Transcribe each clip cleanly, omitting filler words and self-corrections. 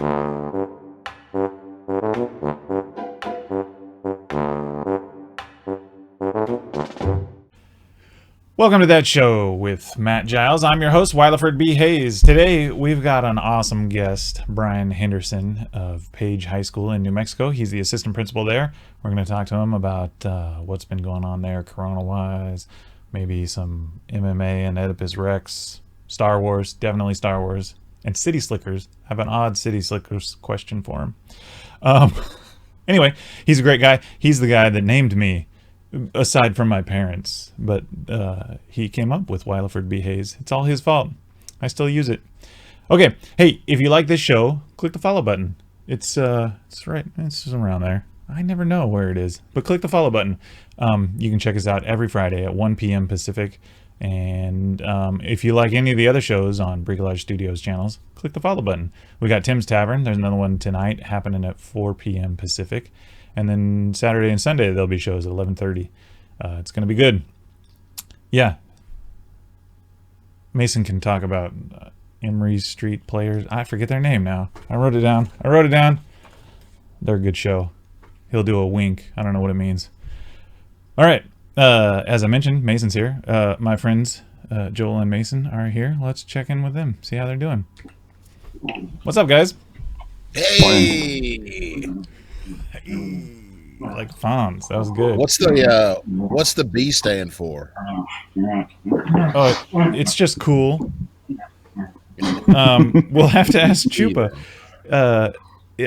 Welcome to That Show with Matt Giles. I'm your host, Wileyford B. Hayes. Today, we've got an awesome guest, Brian Henderson of Paige High School in New Mexico. He's the assistant principal there. We're going to talk to him about what's been going on there corona-wise, maybe some MMA and Oedipus Rex, Star Wars, definitely Star Wars, and City Slickers. I have an odd City Slickers question for him. Anyway, he's a great guy. He's the guy that named me, aside from my parents, but he came up with Wileyford B. Hayes. It's all his fault. I still use it. Okay, hey, if you like this show, click the follow button. It's right, it's around there. I never know where it is, but click the follow button. You can check us out every Friday at 1 p.m. Pacific. And if you like any of the other shows on Bricolage Studios channels, click the follow button. We got Tim's Tavern. There's another one tonight happening at 4 p.m. Pacific. And then Saturday and Sunday, there'll be shows at 11:30. It's going to be good. Yeah. Mason can talk about Emery Street players. I forget their name now. I wrote it down. They're a good show. He'll do a wink. I don't know what it means. All right. As I mentioned, Mason's here. My friends, Joel and Mason, are here. Let's check in with them. See how they're doing. What's up, guys? Hey! Like Fonz. That was good. What's the B stand for? Oh, it's just cool. We'll have to ask Chupa.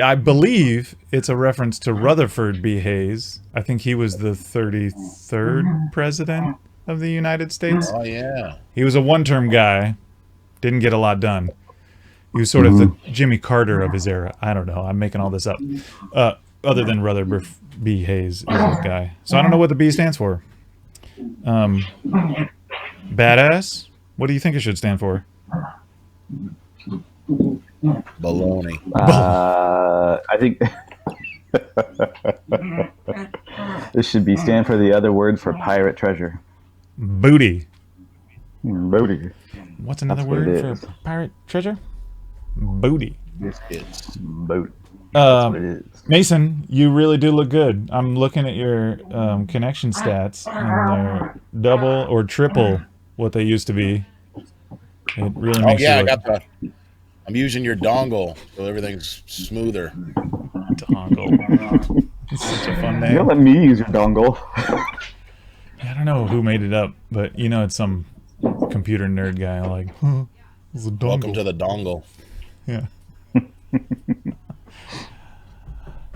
I believe it's a reference to Rutherford B. Hayes. I think he was the 33rd president of the United States. Oh, yeah. He was a one-term guy. Didn't get a lot done. He was sort of the Jimmy Carter of his era. I don't know. I'm making all this up. Other than Rutherford B. Hayes is that guy. So I don't know what the B stands for. Badass? What do you think it should stand for? Baloney. I think this should be stand for the other word for pirate treasure. Booty. Booty. What's another That's what word for pirate treasure? Booty. Biscuits. Booty. That's what it is. Mason, you really do look good. I'm looking at your connection stats, and they're double or triple what they used to be. It really makes you look... I'm using your dongle, so everything's smoother. Dongle. It's such a fun name. You don't let me use your dongle. I don't know who made it up, but you know it's some computer nerd guy like, it's a dongle. Welcome to the dongle. Yeah.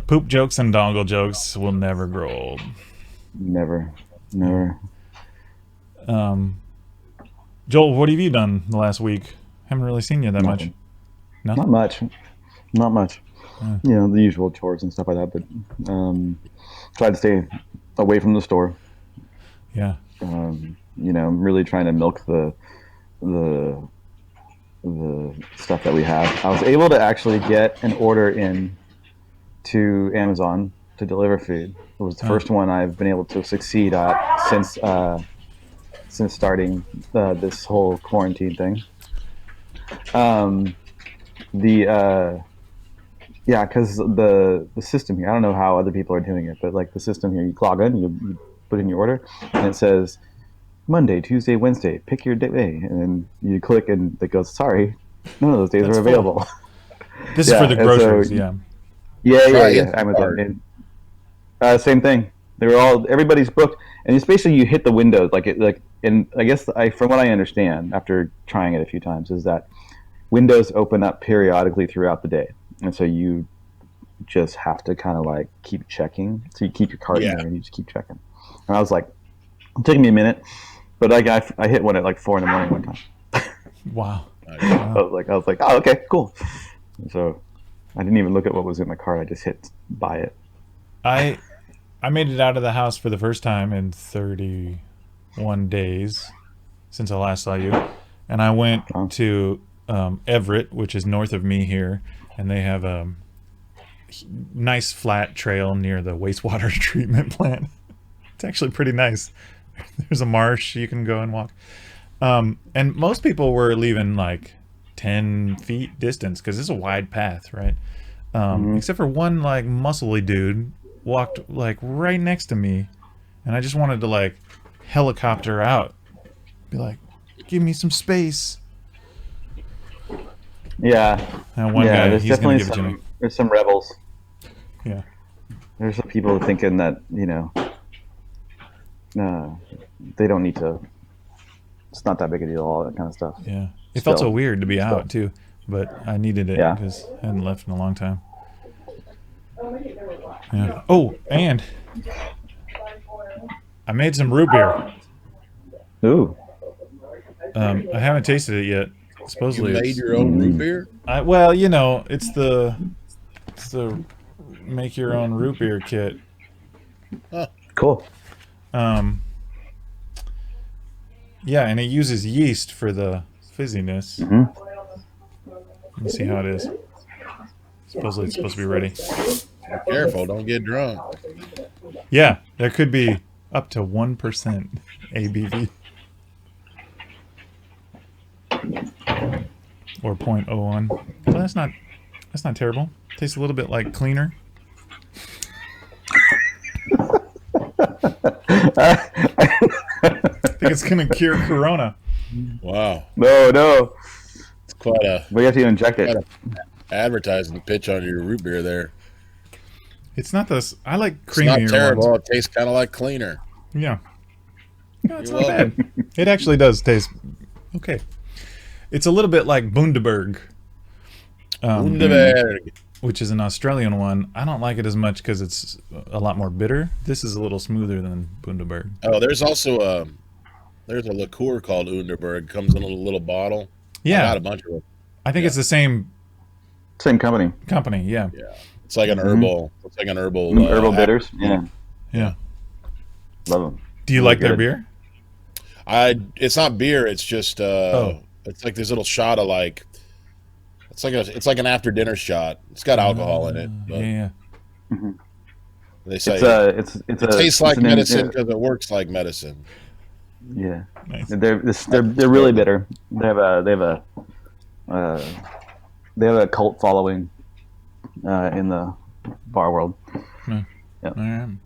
Poop jokes and dongle jokes will never grow old. Never. Joel, what have you done the last week? Haven't really seen you that much. No? Not much. You know, the usual chores and stuff like that, but tried to stay away from the store. Yeah. You know, really trying to milk the stuff that we have. I was able to actually get an order in to Amazon to deliver food. It was the first one I've been able to succeed at since starting this whole quarantine thing. Because the system here, I don't know how other people are doing it, but like the system here, you log in, you put in your order, and it says Monday, Tuesday, Wednesday, pick your day, and then you click and it goes, sorry, none of those days are available. This is for the groceries, yeah. Yeah, Amazon. Same thing. They were everybody's booked, and it's basically you hit the windows and I guess from what I understand after trying it a few times is that windows open up periodically throughout the day, and so you just have to kind of like keep checking. So you keep your cart in there and you just keep checking. And I was like, it's taking me a minute, but I hit one at like 4 a.m. one time. Wow. I was like, oh, okay, cool. So I didn't even look at what was in my cart. I just hit buy it. I made it out of the house for the first time in 31 days since I last saw you, and I went to Everett, which is north of me here, and they have a nice flat trail near the wastewater treatment plant. It's actually pretty nice. There's a marsh you can go and walk. And most people were leaving like 10 feet distance because it's a wide path, right? Except for one like muscly dude walked like right next to me, and I just wanted to like helicopter out, be like, give me some space. Yeah. And one guy, he's gonna give it to me. There's some rebels. Yeah. There's some people thinking that, they don't need to. It's not that big a deal, all that kind of stuff. Yeah. It felt so weird to be out, too. But I needed it because I hadn't left in a long time. Yeah. Oh, and I made some root beer. Ooh. I haven't tasted it yet. Supposedly you made your own root beer? Well, it's the make your own root beer kit. Huh. Cool. Yeah, and it uses yeast for the fizziness. Let me see how it is. Supposedly it's supposed to be ready. Be careful, don't get drunk. Yeah, there could be up to 1% ABV. Or 0.01. Well, that's not terrible. Tastes a little bit like cleaner. I think it's gonna cure Corona. Wow. No. It's quite a. But you have to inject it. Advertising pitch on your root beer there. It's not this. I like creamier It's not terrible. ones. It tastes kind of like cleaner. Yeah. No, it's not bad. It actually does taste okay. It's a little bit like Bundaberg. Bundaberg. Which is an Australian one. I don't like it as much because it's a lot more bitter. This is a little smoother than Bundaberg. Oh, there's also there's a liqueur called Underberg. Comes in a little bottle. Yeah, I got a bunch of them. I think it's the same company. Yeah. Yeah, it's like an herbal. It's like an herbal. Herbal bitters. Yeah. Love them. Do you like their beer? It's not beer. It's just it's like this little shot of like. It's like an after dinner shot. It's got alcohol in it. But They say it tastes like medicine because it works like medicine. Yeah, nice. They're really bitter. They have a cult following in the bar world. Yeah. Yeah. All right.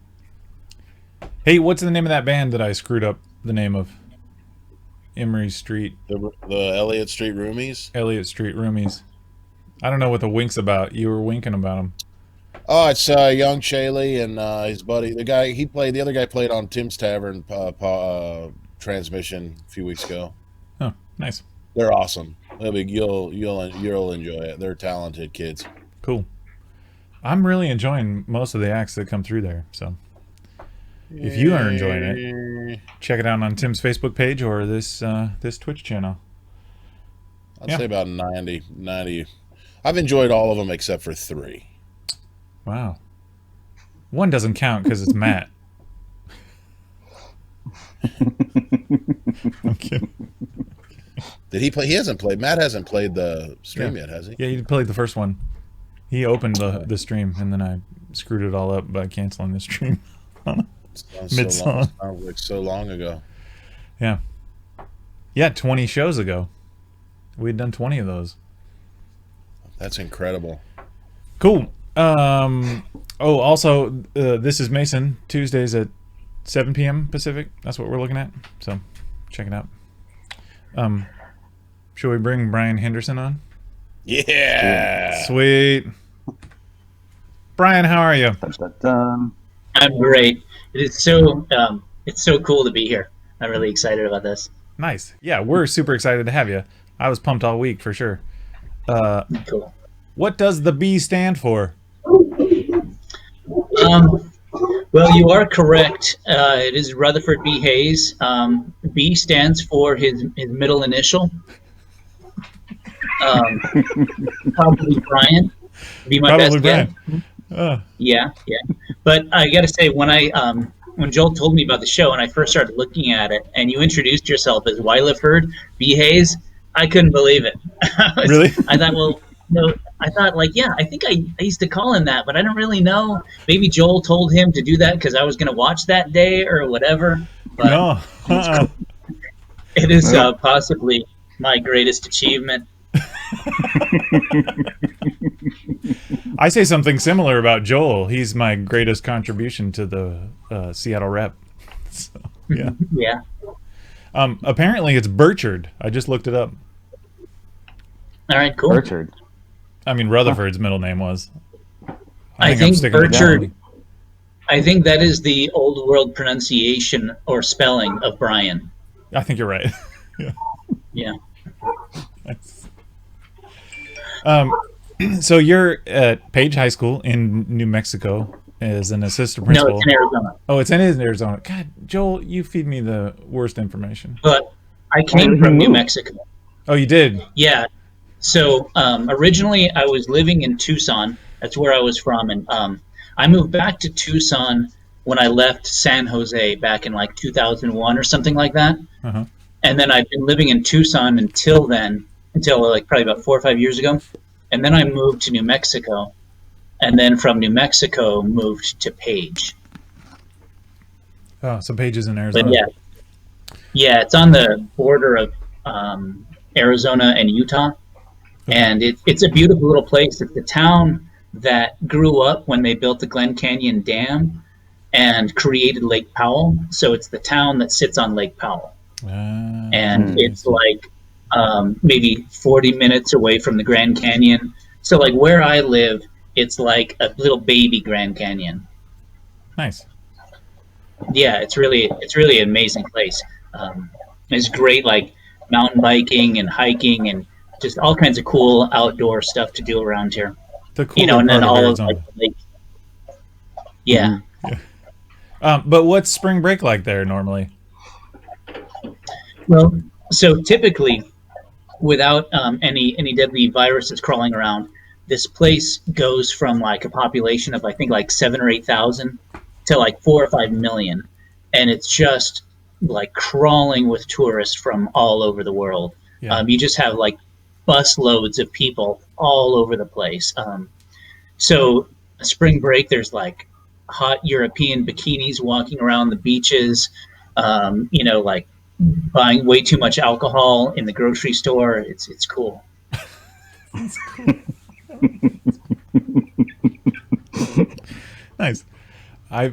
Hey, what's the name of that band that I screwed up the name of? Emery Street. The Elliott Street Roomies. Elliott Street Roomies. I don't know what the wink's about. You were winking about them. Oh, it's young Shaley and his buddy. The other guy played on Tim's Tavern transmission a few weeks ago. Oh, nice. They're awesome. You'll enjoy it. They're talented kids. Cool. I'm really enjoying most of the acts that come through there. So, if you are enjoying it, check it out on Tim's Facebook page or this Twitch channel. I'd say about 90. I've enjoyed all of them except for 3. Wow. One doesn't count because it's Matt. I'm kidding. Did he play? He hasn't played. Matt hasn't played the stream yet, has he? Yeah, he played the first one. He opened the stream, and then I screwed it all up by canceling the stream mid-song. Sounds like so long ago. Yeah. Yeah, 20 shows ago. We had done 20 of those. That's incredible. Cool. Also, this is Mason, Tuesdays at 7 p.m. Pacific. That's what we're looking at. So, check it out. Should we bring Brian Henderson on? Yeah. Sweet. Brian, how are you? I'm great. It's so cool to be here. I'm really excited about this. Nice. Yeah, we're super excited to have you. I was pumped all week for sure. Cool. What does the B stand for? Well, you are correct. It is Rutherford B. Hayes. B stands for his middle initial. Probably Brian. Be my Probably best Brian. guess. Yeah. But I got to say, when Joel told me about the show and I first started looking at it, and you introduced yourself as Wileyford B. Hayes, I couldn't believe it. Really? I thought, I think I used to call him that, but I don't really know. Maybe Joel told him to do that because I was going to watch that day or whatever. But no. it is possibly my greatest achievement. I say something similar about Joel. He's my greatest contribution to the Seattle rep. So, yeah. Yeah. Apparently it's Burchard. I just looked it up. All right, cool. Burchard. I mean, Rutherford's middle name was. I I'm think sticking with Burchard. that. I think that is the old world pronunciation or spelling of Brian. I think you're right. Yeah. Yeah. Nice. So you're at Paige High School in New Mexico as an assistant No, principal. it's in Arizona. Oh, it's in Arizona. God, Joel, you feed me the worst information. But I came from New Mexico. Oh, you did? Yeah. So originally I was living in Tucson. That's where I was from. And I moved back to Tucson when I left San Jose back in like 2001 or something like that. Uh-huh. And then I've been living in Tucson until like probably about 4 or 5 years ago. And then I moved to New Mexico. And then from New Mexico, moved to Paige. Oh, so Paige is in Arizona. But yeah, it's on the border of Arizona and Utah. And it's a beautiful little place. It's the town that grew up when they built the Glen Canyon Dam and created Lake Powell. So it's the town that sits on Lake Powell. And it's like maybe 40 minutes away from the Grand Canyon. So like where I live, it's like a little baby Grand Canyon. Nice. Yeah, it's really an amazing place. It's great, like mountain biking and hiking and just all kinds of cool outdoor stuff to do around here. The cool And then all of Arizona. like the lakes. Yeah. But what's spring break like there normally? Well, so typically, without any deadly viruses crawling around, this place goes from like a population of I think like 7,000 or 8,000 to like 4 or 5 million, and it's just like crawling with tourists from all over the world. Yeah. You just have like bus loads of people all over the place. So spring break, there's like hot European bikinis walking around the beaches. Like buying way too much alcohol in the grocery store. It's cool. Nice. I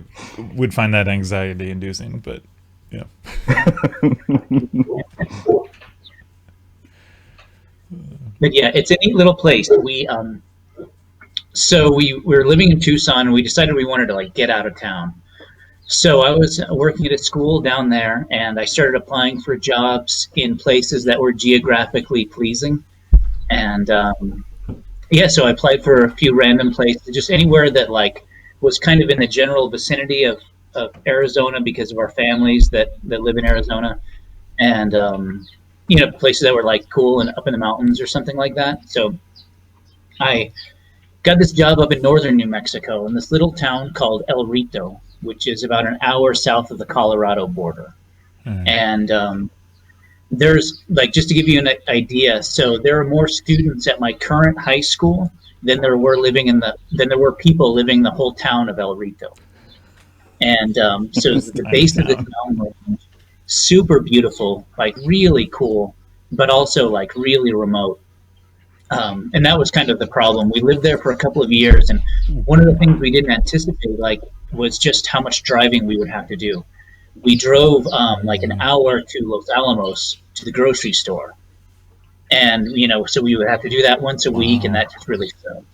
would find that anxiety inducing, but yeah. But yeah, it's a neat little place. We were living in Tucson and we decided we wanted to like get out of town. So I was working at a school down there and I started applying for jobs in places that were geographically pleasing. And so I applied for a few random places, just anywhere that like was kind of in the general vicinity of Arizona because of our families that live in Arizona. And, places that were like cool and up in the mountains or something like that. So I got this job up in northern New Mexico in this little town called El Rito, which is about an hour south of the Colorado border. And there's like, just to give you an idea, so there are more students at my current high school than there were people living in the whole town of El Rito. And so the base of the town was super beautiful, like really cool, but also like really remote. And that was kind of the problem. We lived there for a couple of years, and one of the things we didn't anticipate was just how much driving we would have to do. We drove like an hour to Los Alamos to the grocery store, and so we would have to do that once a week, and that just really sucked.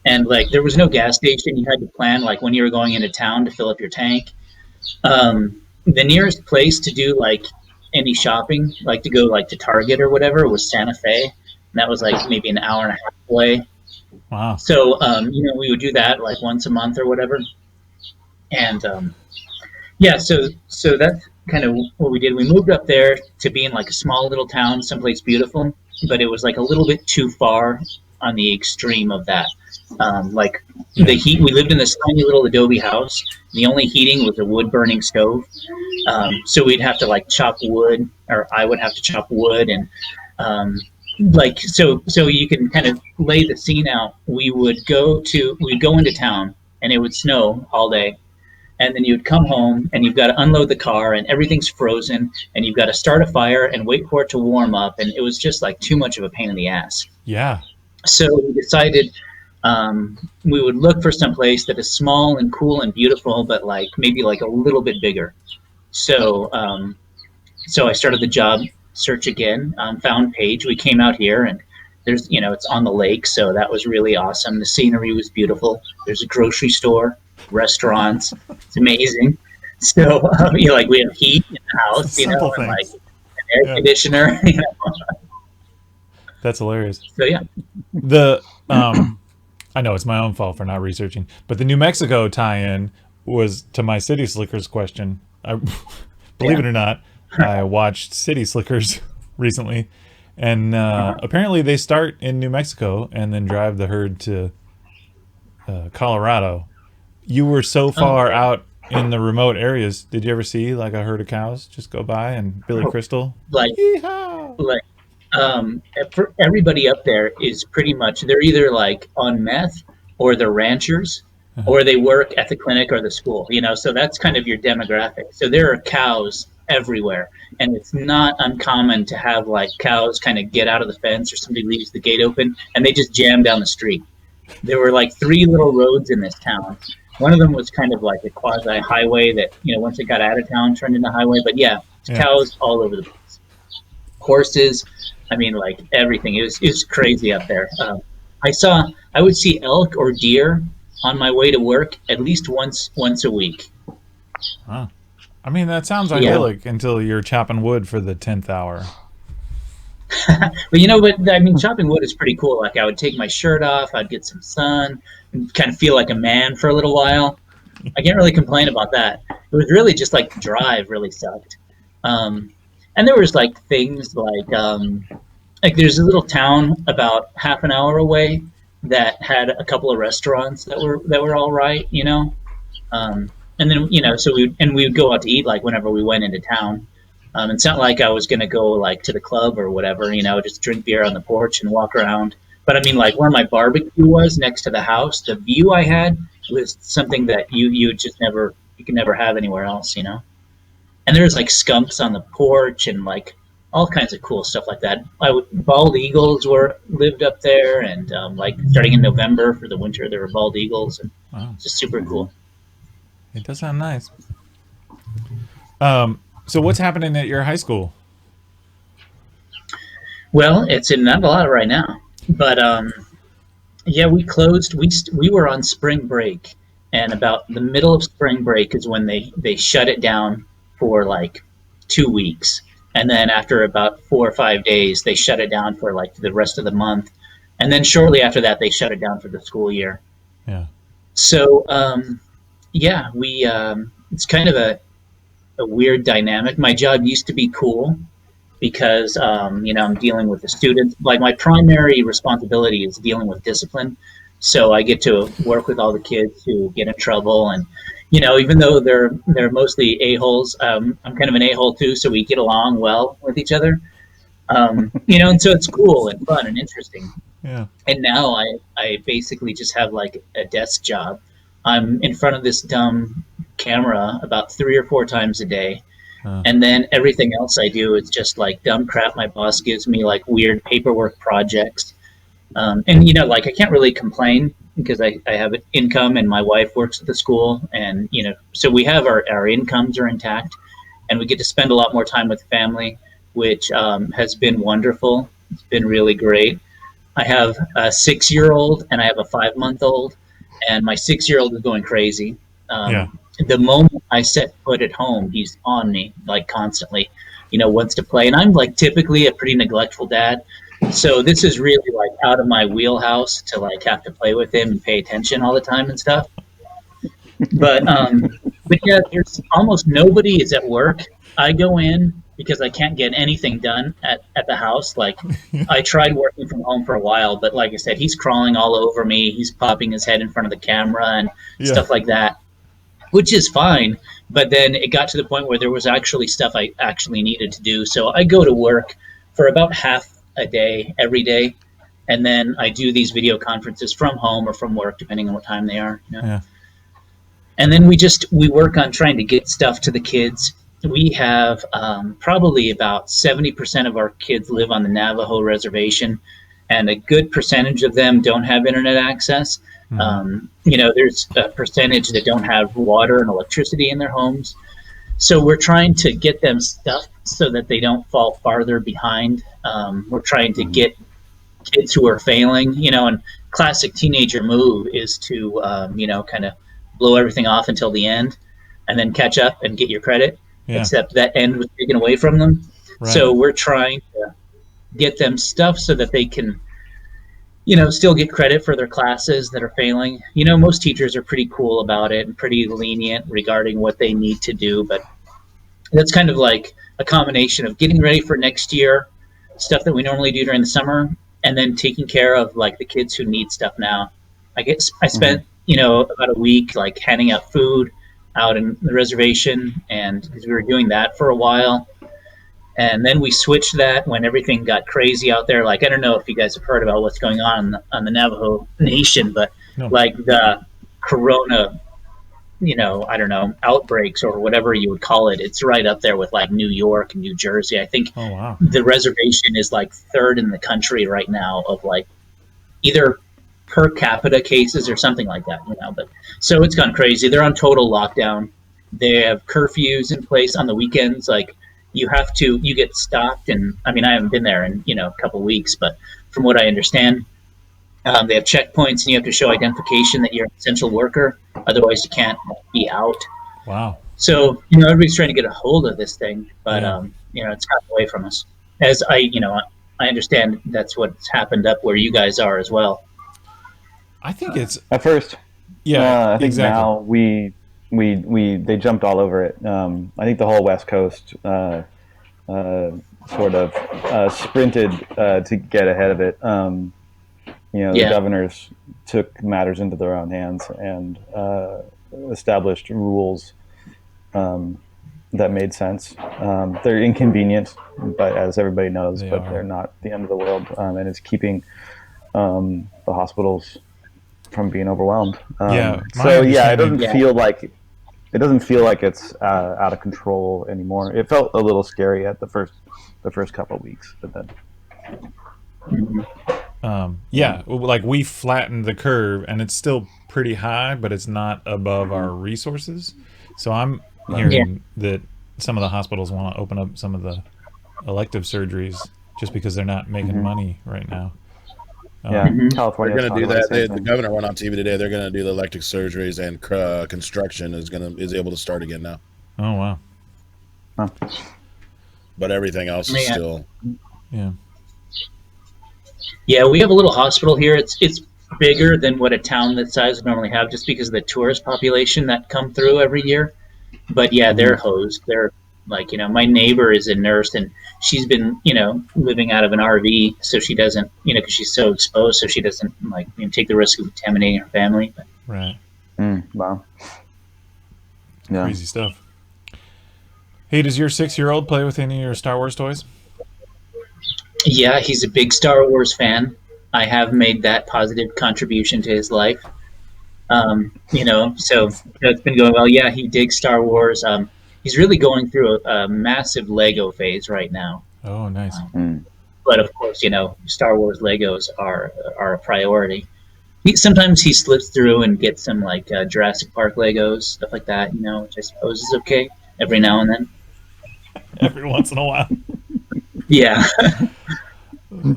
And like there was no gas station. You had to plan like when you were going into town to fill up your tank. The nearest place to do like any shopping, like to go like to Target or whatever, was Santa Fe. And that was like maybe an hour and a half away. Wow. So, we would do that like once a month or whatever. And so that's kind of what we did. We moved up there to be in like a small little town, someplace beautiful, but it was like a little bit too far on the extreme of that. The heat, we lived in this tiny little adobe house. The only heating was a wood burning stove. So we'd have to like chop wood, or I would have to chop wood. And so you can kind of lay the scene out. We'd go into town and it would snow all day. And then you'd come home and you've got to unload the car and everything's frozen and you've got to start a fire and wait for it to warm up. And it was just like too much of a pain in the ass. Yeah. So we decided we would look for some place that is small and cool and beautiful, but like maybe like a little bit bigger. So so I started the job search again. Found Paige. We came out here, and there's it's on the lake, so that was really awesome. The scenery was beautiful. There's a grocery store, restaurants. It's amazing. So like we have heat in the house, Simple and like things. an air conditioner. That's hilarious. So yeah. The I know it's my own fault for not researching, but the New Mexico tie-in was to my City Slickers question. I believe it or not, I watched City Slickers recently, and apparently they start in New Mexico and then drive the herd to Colorado. You were so far out in the remote areas. Did you ever see like a herd of cows just go by and Billy Crystal? Like Yeehaw! like for everybody up there is pretty much they're either like on meth or they're ranchers or they work at the clinic or the school, so that's kind of your demographic. So there are cows everywhere, and it's not uncommon to have like cows kind of get out of the fence or somebody leaves the gate open and they just jam down the street. There were like 3 little roads in this town. One of them was kind of like a quasi highway that once it got out of town turned into highway, but cows all over the place. Horses, I mean, like everything. It was crazy up there. I would see elk or deer on my way to work at least once a week. Huh. I mean, that sounds idyllic until you're chopping wood for the 10th hour. But I mean, chopping wood is pretty cool. Like I would take my shirt off, I'd get some sun, and kind of feel like a man for a little while. I can't really complain about that. It was really just like the drive really sucked. And there was like things like there's a little town about half an hour away that had a couple of restaurants that were all right, and then so we would go out to eat like whenever we went into town. It's not like I was gonna go like to the club or whatever, just drink beer on the porch and walk around. But I mean, like where my barbecue was next to the house, the view I had was something that you could never have anywhere else, And there's like skunks on the porch and like all kinds of cool stuff like that. Bald eagles lived up there, and like starting in November for the winter, there were bald eagles, and it's just super cool. It does sound nice. So what's happening at your high school? Well, it's in not a lot right now, but we closed. We were on spring break, and about the middle of spring break is when they shut it down for like 2 weeks, and then after about 4 or 5 days, they shut it down for like the rest of the month, and then shortly after that, they shut it down for the school year. Yeah. So it's kind of a weird dynamic. My job used to be cool because I'm dealing with the students. Like my primary responsibility is dealing with discipline, so I get to work with all the kids who get in trouble, and even though they're mostly a-holes, I'm kind of an a-hole too, so we get along well with each other. And so it's cool and fun and interesting. Yeah. And now I basically just have like a desk job. I'm in front of this dumb camera about 3 or 4 times a day. And then everything else I do is just like dumb crap my boss gives me, like weird paperwork projects. And like I can't really complain because I have an income and my wife works at the school, and so we have our incomes are intact, and we get to spend a lot more time with family, which has been wonderful. It's been really great. I have a 6-year-old and I have a 5-month-old, and my 6-year-old is going crazy. The moment I set foot at home, he's on me like constantly, wants to play. And I'm like typically a pretty neglectful dad. So this is really like out of my wheelhouse to like have to play with him and pay attention all the time and stuff. But yeah, there's almost nobody is at work. I go in because I can't get anything done at the house. Like I tried working from home for a while, but like I said, he's crawling all over me. He's popping his head in front of the camera and stuff like that, which is fine. But then it got to the point where there was actually stuff I actually needed to do. So I go to work for about half a day every day, and then I do these video conferences from home or from work, depending on what time they are. And then we work on trying to get stuff to the kids. We have probably about 70% of our kids live on the Navajo reservation, and a good percentage of them don't have internet access. There's a percentage that don't have water and electricity in their homes. So we're trying to get them stuff so that they don't fall farther behind. We're trying to get kids who are failing, and classic teenager move is to, kind of blow everything off until the end and then catch up and get your credit. Yeah. Except that end was taken away from them. Right. So we're trying to get them stuff so that they can, still get credit for their classes that are failing. Most teachers are pretty cool about it and pretty lenient regarding what they need to do. But that's kind of like a combination of getting ready for next year, stuff that we normally do during the summer, and then taking care of like the kids who need stuff now. I spent, about a week like handing out food out in the reservation, and because we were doing that for a while. And then we switched that when everything got crazy out there. Like, I don't know if you guys have heard about what's going on the Navajo Nation, but like the corona, I don't know, outbreaks or whatever you would call it. It's right up there with like New York and New Jersey. I think the reservation is like third in the country right now of like either per capita cases or something like that, But so it's gone crazy. They're on total lockdown. They have curfews in place on the weekends. Like, you get stopped, and I mean, I haven't been there in, a couple of weeks, but from what I understand, they have checkpoints and you have to show identification that you're an essential worker. Otherwise you can't be out. Wow. So, everybody's trying to get a hold of this thing, but, it's gotten away from us. As I understand that's what's happened up where you guys are as well. I think it's at first. Yeah, I think exactly. Now they jumped all over it. I think the whole West Coast sort of sprinted to get ahead of it. The governors took matters into their own hands and established rules that made sense. They're inconvenient, but as everybody knows, they're not the end of the world, and it's keeping the hospitals from being overwhelmed. It doesn't feel like it's out of control anymore. It felt a little scary at the first couple of weeks, but then like we flattened the curve and it's still pretty high, but it's not above our resources. So I'm hearing that some of the hospitals want to open up some of the elective surgeries just because they're not making money right now. California. They're going to do that. The governor went on TV today. They're going to do the elective surgeries, and construction is able to start again now. Oh wow! Huh. But everything else is still. Yeah. Yeah, we have a little hospital here. It's bigger than what a town that size would normally have, just because of the tourist population that come through every year. But yeah, they're hosed. They're like, my neighbor is a nurse, and she's been, living out of an RV, so she doesn't, because she's so exposed, so she doesn't take the risk of contaminating her family. But. Right. Wow. Yeah. Crazy stuff. Hey, does your 6-year-old play with any of your Star Wars toys? Yeah, he's a big Star Wars fan. I have made that positive contribution to his life. So it's been going well. Yeah, he digs Star Wars. He's really going through a massive Lego phase right now. Oh, nice. But of course, Star Wars Legos are a priority. Sometimes he slips through and gets some like Jurassic Park Legos, stuff like that, which I suppose is okay every now and then. Every once in a while. Yeah.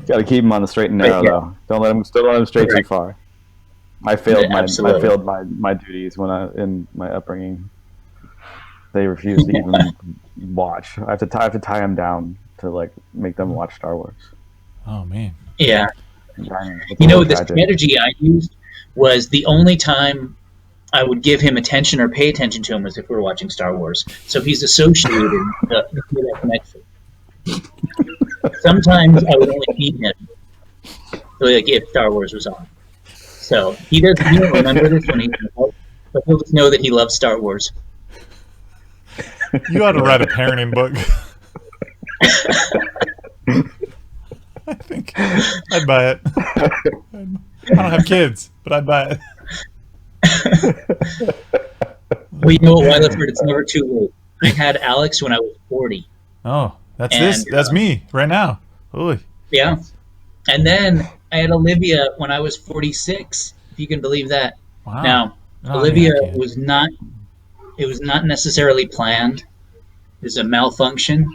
Got to keep him on the straight and narrow, though. Don't let him stray too far. I failed my duties in my upbringing. They refuse to even watch. I have to tie them down to make them watch Star Wars. Oh man. Yeah. The strategy I used was the only time I would give him attention or pay attention to him was if we were watching Star Wars. So he's associated with that connection. Sometimes I would only feed him if Star Wars was on. So he don't remember this when he's adult, but he'll just know that he loves Star Wars. You ought to write a parenting book. I think I'd buy it. I don't have kids, but I'd buy it. Well, you know what, Wileyford, it's never too late. I had Alex when I was 40. Oh, that's me right now. Holy. Yeah. And then I had Olivia when I was 46, if you can believe that. Wow. Now, No, I mean, Olivia I can't. was not it was not necessarily planned. It was a malfunction,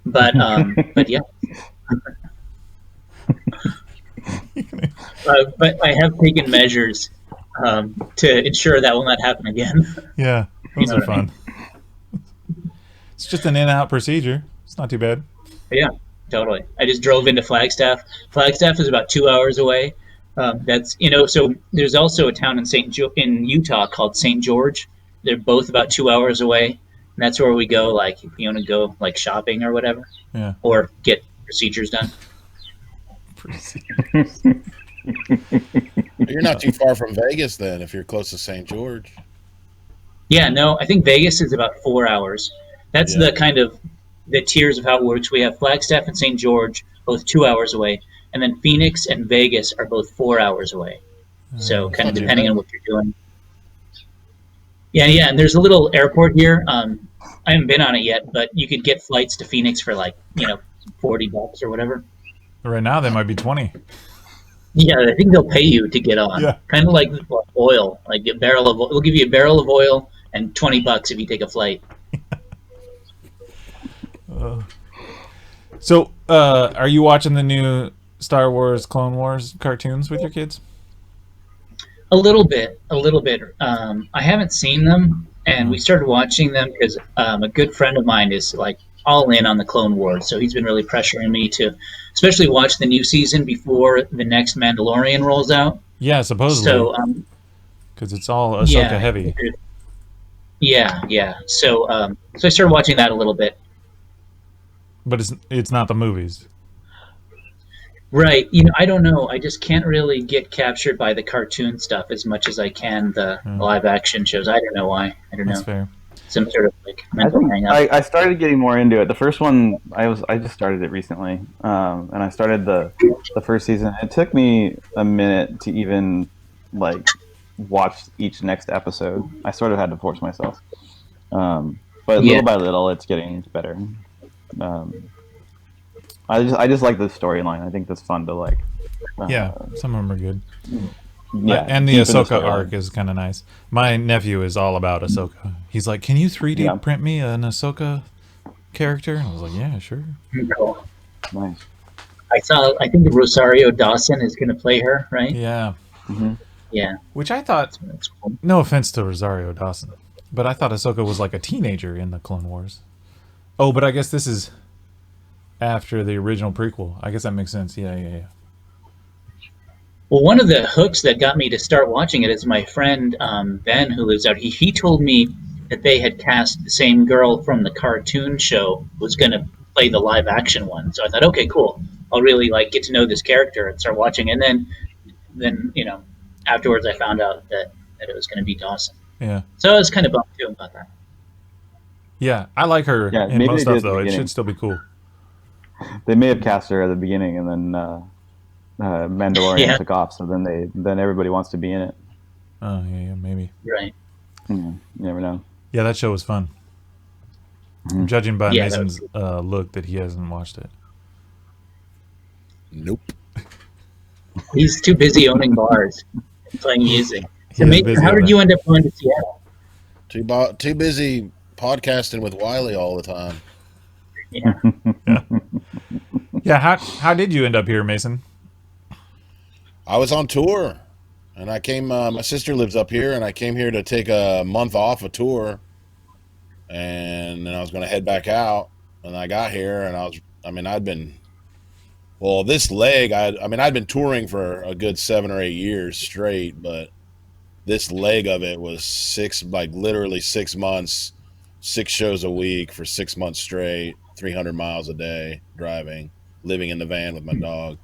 but yeah. But I have taken measures to ensure that will not happen again. Yeah, You those know are what I mean? fun. It's just an in-out procedure. It's not too bad. Yeah, totally. I just drove into Flagstaff. Flagstaff is about 2 hours away. That's so there's also a town in in Utah called St. George. They're both about 2 hours away. And that's where we go, like if you want to go like shopping or whatever, Yeah. or get procedures done. You're not too far from Vegas then, if you're close to St. George. Yeah, no, I think Vegas is about 4 hours. That's Yeah. the kind of the tiers of how it works. We have Flagstaff and St. George, both 2 hours away, and then Phoenix and Vegas are both 4 hours away. So kind of not too depending bad. on what you're doing. Yeah, and there's a little airport here. I haven't been on it yet, but you could get flights to Phoenix for like $40 or whatever. Right now, they might be 20. Yeah, I think they'll pay you to get on. Yeah. Kind of like oil, like a barrel of. We'll give you a barrel of oil and $20 if you take a flight. So, are you watching the new Star Wars Clone Wars cartoons with your kids? A little bit, a little bit. I haven't seen them, and we started watching them because a good friend of mine is like all in on the Clone Wars, so he's been really pressuring me to, especially watch the new season before the next Mandalorian rolls out. Yeah, supposedly. So, because it's all Ahsoka heavy. Yeah. So I started watching that a little bit. But it's not the movies. Right. I don't know. I just can't really get captured by the cartoon stuff as much as I can the live action shows. I don't know why. I don't know. That's fair. Some sort of like mental hang up. I started getting more into it. The first one, I just started it recently, and I started the first season. It took me a minute to even like watch each next episode. I sort of had to force myself, but little by little, it's getting better. I just like the storyline. I think that's fun to like. Yeah, some of them are good. Yeah, and the deep in Ahsoka storyline. arc is kind of nice. My nephew is all about Ahsoka. He's like, "Can you 3D print me an Ahsoka character?" And I was like, "Yeah, sure." Cool. Nice. I think Rosario Dawson is going to play her, right? Yeah. Yeah. Which I thought, That's cool. no offense to Rosario Dawson, but I thought Ahsoka was like a teenager in the Clone Wars. Oh, but I guess this is after the original prequel. I guess that makes sense. Yeah. Well, one of the hooks that got me to start watching it is my friend Ben, who lives out. He told me that they had cast the same girl from the cartoon show was going to play the live action one. So I thought, okay, cool. I'll really like get to know this character and start watching. And then afterwards, I found out that it was going to be Dawson. Yeah. So I was kind of bummed too about that. Yeah, I like her Yeah, in maybe most they stuff did at the though. It beginning. should still be cool. They may have cast her at the beginning, and then Mandalorian took off. So then everybody wants to be in it. Oh yeah, maybe. Right. You never know. Yeah, that show was fun. I'm judging by Yeah, that Mason's look that he hasn't watched it. Nope. He's too busy owning bars and playing music. So, He is Mason, busy how with did that. you end up going to Seattle? Too busy podcasting with Wiley all the time. Yeah. Yeah, how did you end up here, Mason? I was on tour, and I came. My sister lives up here, and I came here to take a month off a tour, and then I was going to head back out. And I got here, and I'd been. Well, this leg, I'd been touring for a good 7 or 8 years straight, but this leg of it was literally 6 months, 6 shows a week for 6 months straight, 300 miles a day driving, living in the van with my dog.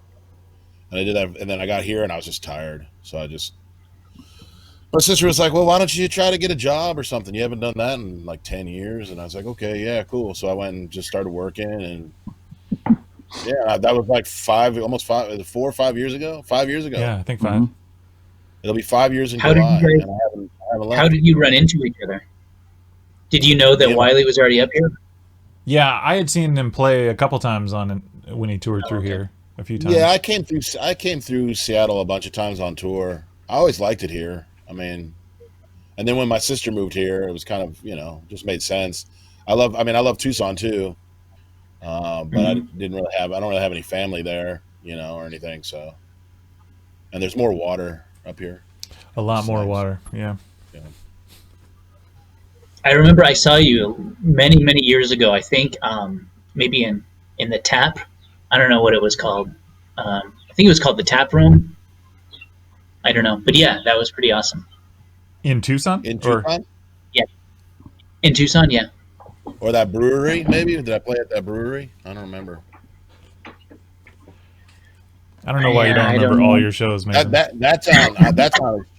And I did that, and then I got here and I was just tired. So my sister was like, well, why don't you try to get a job or something? You haven't done that in like 10 years. And I was like, okay, yeah, cool. So I went and just started working, and yeah, that was like 4 or 5 years ago. 5 years ago. Yeah, I think 5. It'll be 5 years in How did you July. guys- And I haven't left. How did you run into each other? Did you know that Yeah. Wiley was already up here? Yeah, I had seen him play a couple times when he toured through okay. here. a few times. Yeah, I came through Seattle a bunch of times on tour. I always liked it here. I mean, and then when my sister moved here, it was kind of, just made sense. I love Tucson too. But I don't really have any family there, or anything. So, and there's more water up here. A lot more water. Yeah. I remember I saw you many, many years ago. I think maybe in the tap. I don't know what it was called. I think it was called the Tap Room. I don't know, but yeah, that was pretty awesome. In Tucson? Yeah. In Tucson, yeah. Or that brewery, maybe? Did I play at that brewery? I don't remember. I don't know why you don't remember all your shows, man. That town has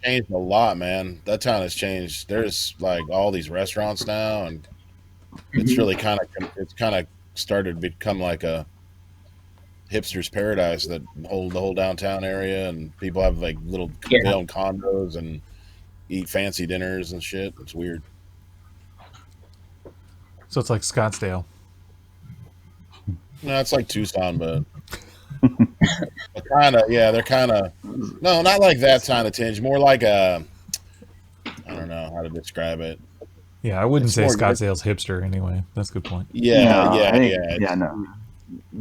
changed a lot, man. That town has changed. There's like all these restaurants now, and it's really kind of started to become like a hipster's paradise. That the whole downtown area, and people have like they own condos and eat fancy dinners and shit. It's weird. So it's like Scottsdale. No, it's like Tucson, but they're kind of no, not like that kind of tinge. More like I don't know how to describe it. Yeah, I wouldn't say Scottsdale's hipster anyway. That's a good point. Yeah. No.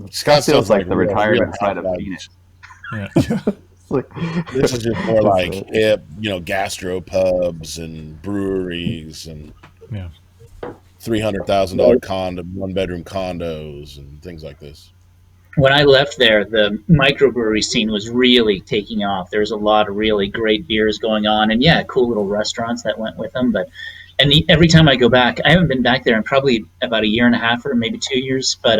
Scottsdale's like the retirement side of Phoenix. Yeah. This is just more like hip, gastro pubs and breweries and $300,000 one-bedroom condos and things like this. When I left there, the microbrewery scene was really taking off. There was a lot of really great beers going on, and cool little restaurants that went with them. And every time I go back, I haven't been back there in probably about a year and a half or maybe 2 years. But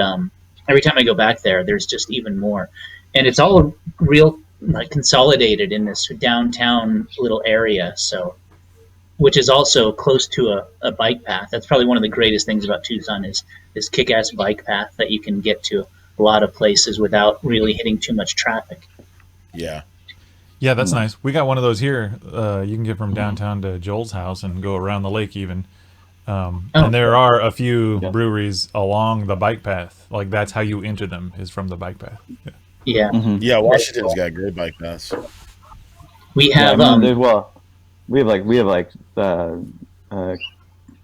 every time I go back there, there's just even more, and it's all real consolidated in this downtown little area. So, which is also close to a bike path. That's probably one of the greatest things about Tucson is this kick-ass bike path that you can get to a lot of places without really hitting too much traffic. Yeah. Yeah, that's nice. We got one of those here. You can get from downtown to Joel's house and go around the lake even. And there are a few breweries along the bike path. Like that's how you enter them is from the bike path. Yeah. Mm-hmm. Yeah, Washington's got great bike paths. We have we have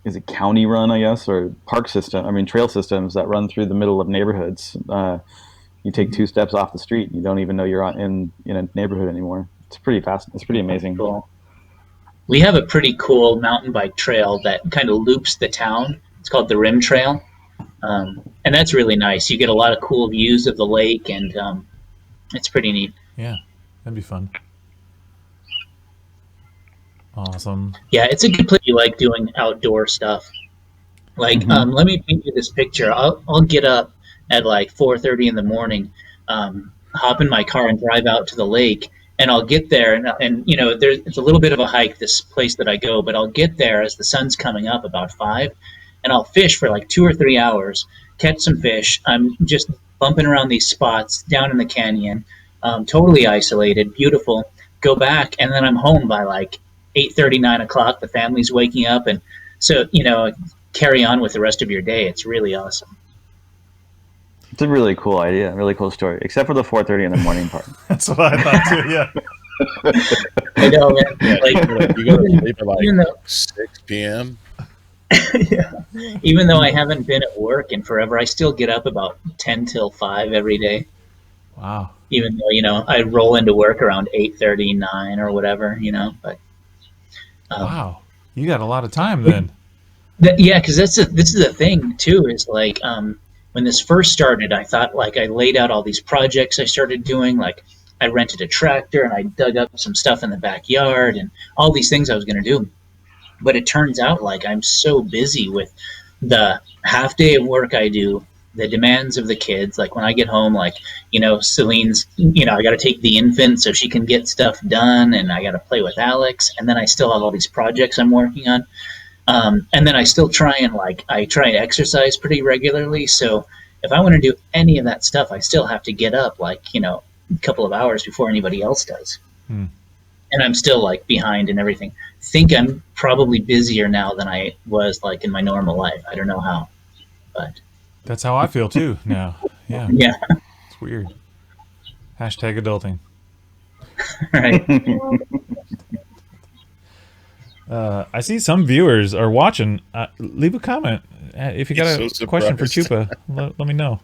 is it county run, I guess, or trail systems that run through the middle of neighborhoods. You take 2 steps off the street, you don't even know you're in a neighborhood anymore. It's pretty fast. It's pretty amazing. Cool. We have a pretty cool mountain bike trail that kind of loops the town. It's called the Rim Trail. And that's really nice. You get a lot of cool views of the lake, and it's pretty neat. Yeah, that'd be fun. Awesome. Yeah, it's a good place. You like doing outdoor stuff. Like, let me paint you this picture. I'll get up at like 4:30 in the morning, hop in my car and drive out to the lake, and I'll get there, and it's a little bit of a hike, this place that I go, but I'll get there as the sun's coming up about 5, and I'll fish for like 2 or 3 hours, catch some fish. I'm just bumping around these spots down in the canyon, totally isolated, beautiful. Go back, and then I'm home by like 8:30, 9 o'clock. The family's waking up, and so carry on with the rest of your day. It's really awesome. It's a really cool idea, really cool story, except for the 4:30 in the morning part. That's what I thought too. Yeah. I know, man. Yeah, you go to sleep at like 6 p.m. Yeah. Even though I haven't been at work in forever, I still get up about 10 till 5 every day. Wow. Even though I roll into work around 8:30, 9 or whatever, but. Wow, you got a lot of time then. Because this is the thing too. Is like when this first started, I thought I laid out all these projects I started doing. Like I rented a tractor and I dug up some stuff in the backyard and all these things I was going to do. But it turns out I'm so busy with the half day of work I do, the demands of the kids. Like when I get home, Celine's, I got to take the infant so she can get stuff done, and I got to play with Alex, and then I still have all these projects I'm working on. And then I still try and exercise pretty regularly. So if I want to do any of that stuff, I still have to get up a couple of hours before anybody else does. And I'm still behind and everything. Think I'm probably busier now than I was in my normal life. I don't know how, but that's how I feel too now. Yeah. Yeah. It's weird. Hashtag adulting. Right. I see some viewers are watching. Leave a comment if you got He's a so question for surprised. Chupa. Let me know.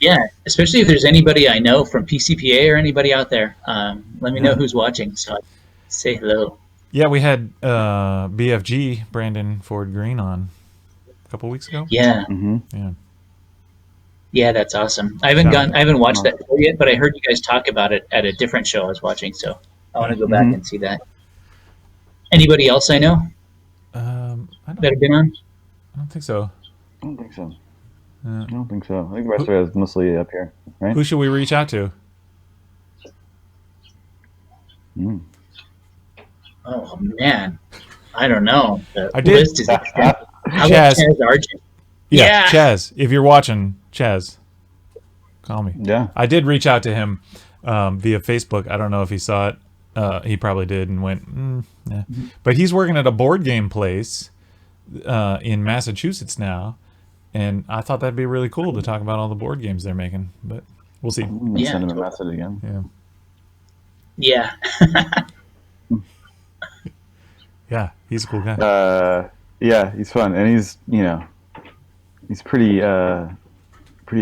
Yeah, especially if there's anybody I know from PCPA or anybody out there. Let me know who's watching, so I can say hello. Yeah, we had BFG Brandon Ford Green on a couple weeks ago. Yeah, Yeah. yeah, that's awesome. I haven't watched that show yet, but I heard you guys talk about it at a different show I was watching, so I want to go back and see that. Anybody else I know that have been on? I don't think so. I don't think so. I don't think so. I think the rest of it is mostly up here, right? Who should we reach out to? Oh man, I don't know. The I did- list is extensive. How about Chaz. Chaz Argent? Yeah, Yeah. Chaz. If you're watching, Chaz, call me. Yeah. I did reach out to him via Facebook. I don't know if he saw it. He probably did and went, nah. But he's working at a board game place in Massachusetts now. And I thought that'd be really cool to talk about all the board games they're making. But we'll see. I'm gonna send him a message again. Yeah. Yeah, he's a cool guy. Yeah, he's fun, and he's pretty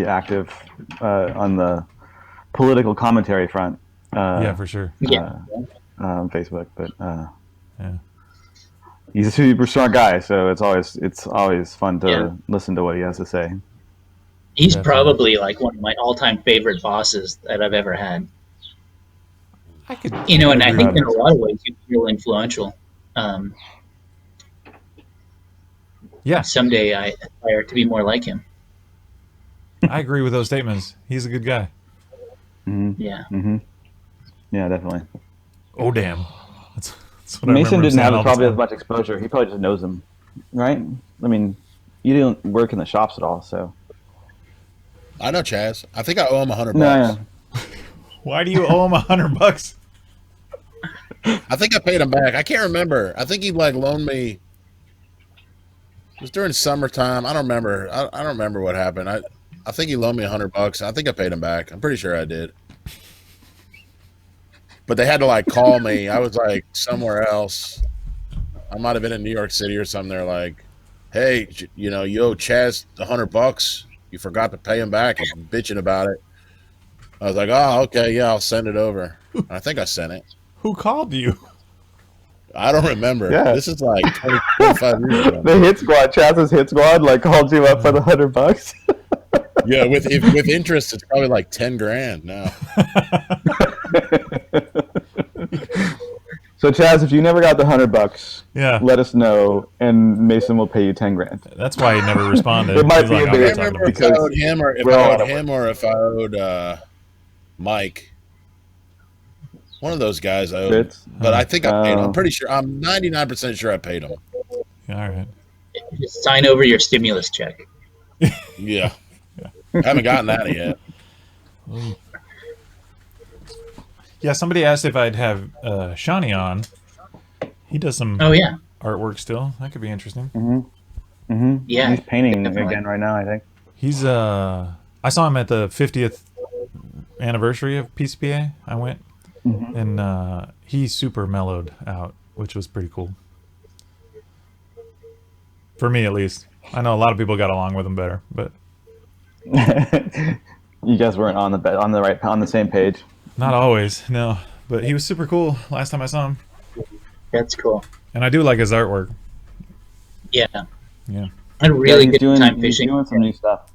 active on the political commentary front. Yeah, for sure. Yeah. On Facebook, but Yeah. he's a super smart guy, so it's always fun to listen to what he has to say. He's Definitely. probably like one of my all-time favorite bosses that I've ever had. I could. And I think that. in a lot of ways he's real influential. Yeah, Someday I aspire to be more like him. I agree with those statements. He's a good guy. Yeah. Yeah, definitely. Oh, damn. That's what I Mason remember didn't saying have all the probably as time. much exposure. He probably just knows him, right? I mean, you didn't work in the shops at all, so. I know Chaz. I think I owe him $100. No, Why do you owe him $100? I think I paid him back. I can't remember. I think he loaned me. It was during summertime. I don't remember. I don't remember what happened. I think he loaned me $100. I think I paid him back. I'm pretty sure I did. But they had to call me. I was somewhere else. I might have been in New York City or something. They're like, "Hey, you owe Chaz $100. You forgot to pay him back." And bitching about it. I was like, "Oh, okay, yeah, I'll send it over." I think I sent it. Who called you? I don't remember. Yeah. This is 20, 25 years ago. the hit squad, Chaz's hit squad, called you up for the $100. Yeah, with interest, it's probably 10 grand now. So Chaz, if you never got the $100, Yeah. let us know, and Mason will pay you 10 grand. That's why he never responded. It might He's be like, a "I'm bit- not I can't talking remember about if I this." owed him or if we're I all owed out of him or if I owed Mike. One of those guys I owed. Fitz? But I think I paid him. I'm pretty sure. I'm 99% sure I paid him. All right. Just sign over your stimulus check. Yeah. Haven't gotten that yet. Yeah, somebody asked if I'd have Shawnee on. He does some Oh yeah. artwork still. That could be interesting. Yeah. He's painting definitely. again right now, I think. He's I saw him at the 50th anniversary of PCPA. I went, and he super mellowed out, which was pretty cool. For me, at least. I know a lot of people got along with him better, but You guys weren't on the same page. not always. No, but he was super cool last time I saw him, That's cool. and I do like his artwork. Yeah. Yeah. I had a really he's good time he's fishing. doing some new stuff.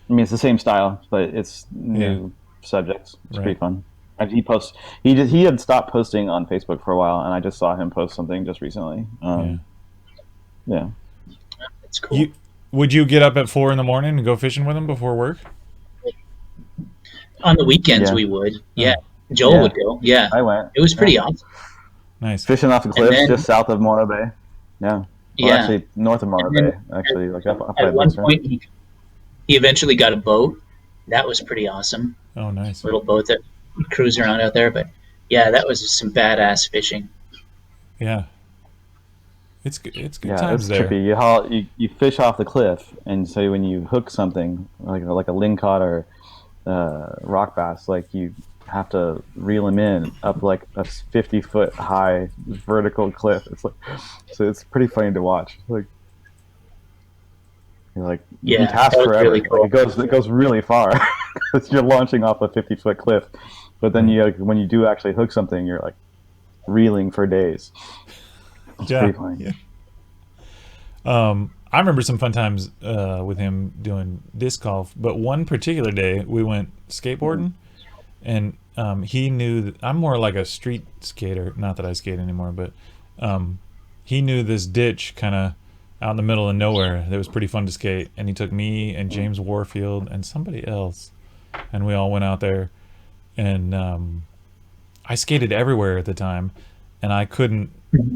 I mean, it's the same style, but it's new subjects. It's Right. pretty fun. And he had stopped posting on Facebook for a while, and I just saw him post something just recently. Yeah. That's cool. Would you get up at 4 a.m. and go fishing with him before work? On the weekends Yeah. we would. Yeah. Joel Yeah. would go. Yeah. I went It was pretty awesome. Nice. fishing off the cliffs then- just south of Morro Bay. Yeah. Well, Yeah. actually, north of Morro And then Bay. Actually, up by At one Buster. point he eventually got a boat. That was pretty awesome. Oh, nice. Little boat that cruised around out there. But yeah, that was some badass fishing. Yeah. It's good Yeah, times it's there. trippy. You fish off the cliff, and so when you hook something like a lingcod or rock bass, have to reel him in up like a 50-foot high vertical cliff. It's like, so it's pretty funny to watch. Like, you're like, you can cast that was forever. really cool. Like it goes really far because you're launching off a 50-foot cliff. But then when you do actually hook something, you're like reeling for days. It's pretty funny. Yeah. I remember some fun times with him doing disc golf, but one particular day we went skateboarding, and he knew that I'm more like a street skater. Not that I skate anymore, but he knew this ditch kind of out in the middle of nowhere that was pretty fun to skate, and he took me and James Warfield and somebody else, and we all went out there, and I skated everywhere at the time, and I couldn't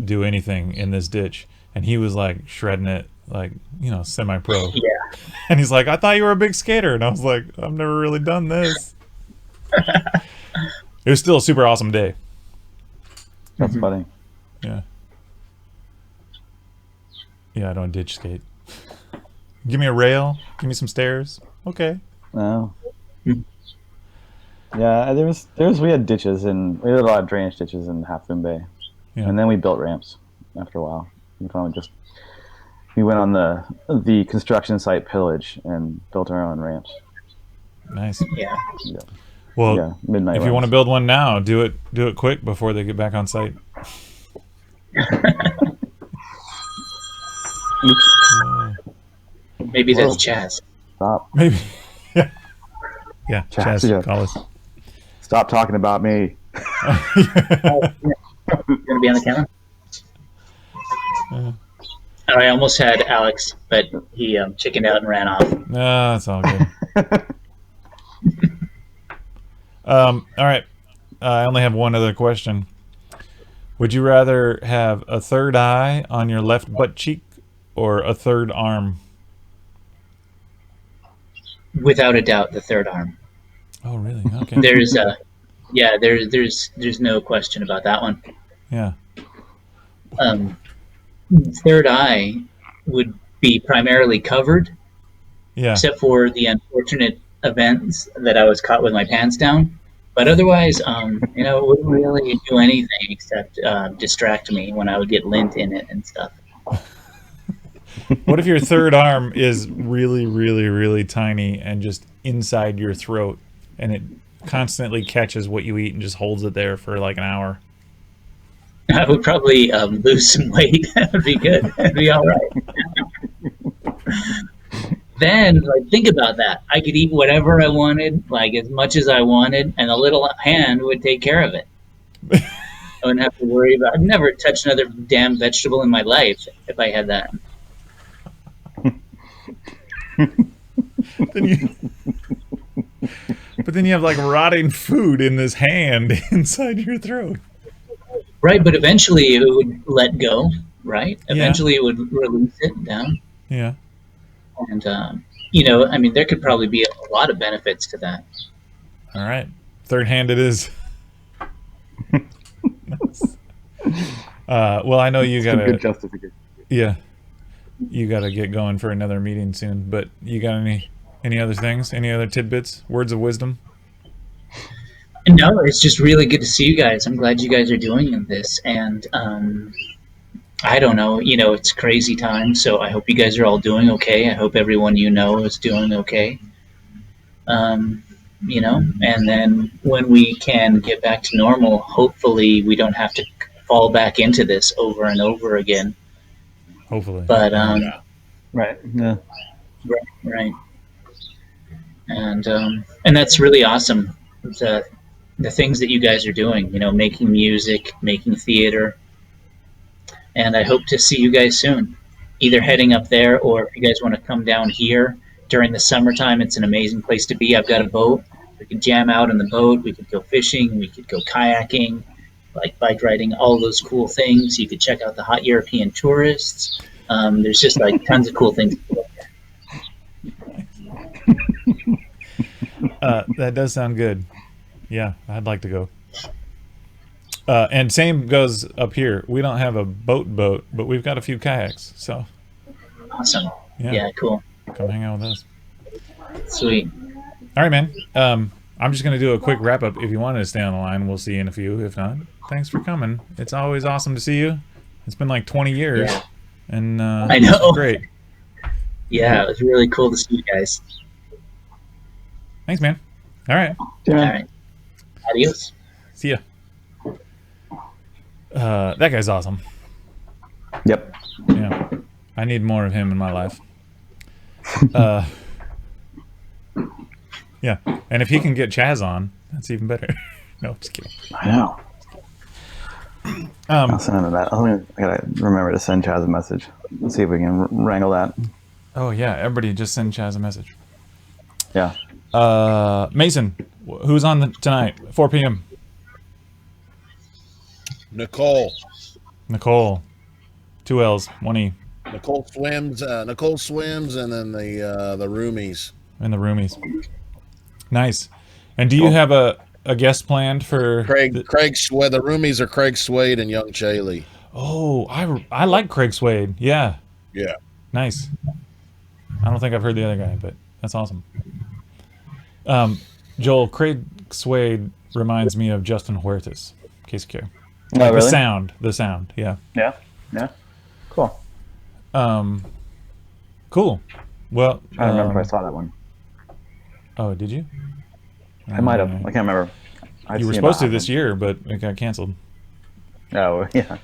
do anything in this ditch, and he was like shredding it, like, you know, semi-pro. Yeah. And he's like, I thought you were a big skater. And I was like, I've never really done this. It was still a super awesome day. That's funny. Yeah. Yeah, I don't ditch skate. Give me a rail. Give me some stairs. Okay. No. Yeah, we had ditches, and we had a lot of drainage ditches in Half Moon Bay. Yeah. And then we built ramps after a while. We went on the construction site pillage and built our own ramps. Nice. Yeah. Well, midnight if you want to build one now, do it quick before they get back on site. Maybe that's Chaz. Stop. Maybe. Yeah. Yeah, Chaz, Chaz, call us. Stop talking about me. Gonna be on the camera? I almost had Alex, but he chickened out and ran off. No, that's all good. All right. I only have one other question. Would you rather have a third eye on your left butt cheek or a third arm? Without a doubt, the third arm. Oh, really? Okay. There's no question about that one. Yeah. Third eye would be primarily covered, Yeah. except for the unfortunate events that I was caught with my pants down. But otherwise, it wouldn't really do anything except distract me when I would get lint in it and stuff. What if your third arm is really, really, really tiny and just inside your throat, and it constantly catches what you eat and just holds it there for like an hour? I would probably lose some weight. That would be good. That'd be all right. Then, think about that. I could eat whatever I wanted, like as much as I wanted, and a little hand would take care of it. I wouldn't have to worry about. I'd never touch another damn vegetable in my life if I had that. But then you have like rotting food in this hand inside your throat. Right, but eventually it would let go, right? Eventually it would release it down. Yeah. And, there could probably be a lot of benefits to that. All right. Third hand it is. Nice. Well, I know you got good justification. Yeah. You got to get going for another meeting soon, but you got any other things? Any other tidbits? Words of wisdom? No, it's just really good to see you guys. I'm glad you guys are doing this. And I don't know, it's crazy time, so I hope you guys are all doing okay. I hope everyone you know is doing okay. And then when we can get back to normal, hopefully we don't have to fall back into this over and over again. Hopefully. But right. Yeah. Right. And that's really awesome. The things that you guys are doing, making music, making theater. And I hope to see you guys soon, either heading up there, or if you guys want to come down here during the summertime, it's an amazing place to be. I've got a boat. We could jam out on the boat. We could go fishing. We could go kayaking, like bike riding, all those cool things. You could check out the hot European tourists. There's just tons of cool things to look at. That does sound good. Yeah, I'd like to go. And same goes up here. We don't have a boat, but we've got a few kayaks. So Awesome. Yeah, cool. Come hang out with us. Sweet. All right, man. I'm just going to do a quick wrap up. If you wanted to stay on the line, we'll see you in a few. If not, thanks for coming. It's always awesome to see you. It's been like 20 years. Yeah. And I know. it's great. Yeah, it was really cool to see you guys. Thanks, man. All right. Yeah. All right. Adios. See ya. That guy's awesome. Yep. Yeah. I need more of him in my life. Yeah. And if he can get Chaz on, that's even better. No, just kidding. I know. I'll send him that. I gotta remember to send Chaz a message. Let's see if we can wrangle that. Oh, yeah. Everybody just send Chaz a message. Yeah. Mason, who's on tonight? 4 p.m. Nicole. 2 L's, 1 E. Nicole swims, and then the roomies. And the roomies. Nice. And do you have a guest planned for Craig Swade? The roomies are Craig Swade and Young Chaley. Oh, I like Craig Swade. Yeah. Yeah. Nice. I don't think I've heard the other guy, but that's awesome. Joel, Craig Swade reminds me of Justin Huertas, in case you care. Oh, really? The sound, yeah. Yeah. Yeah. Cool. Cool. Well, I don't remember if I saw that one. Oh, did you? I might have. I can't remember. You were supposed to this year, but it got canceled. Oh, yeah.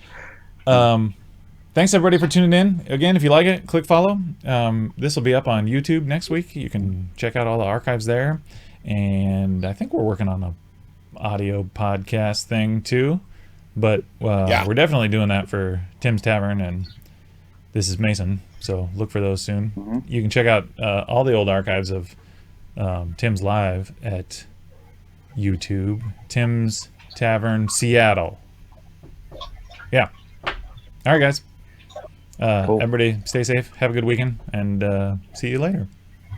Thanks everybody for tuning in. Again, if you like it, click follow. This will be up on YouTube next week. You can check out all the archives there. And I think we're working on a audio podcast thing too. But we're definitely doing that for Tim's Tavern, and This is Mason. So look for those soon. Mm-hmm. You can check out all the old archives of Tim's Live at YouTube. Tim's Tavern, Seattle. Yeah. All right, guys. Cool. Everybody stay safe. Have a good weekend. And see you later.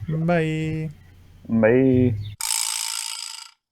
Bye. Bye.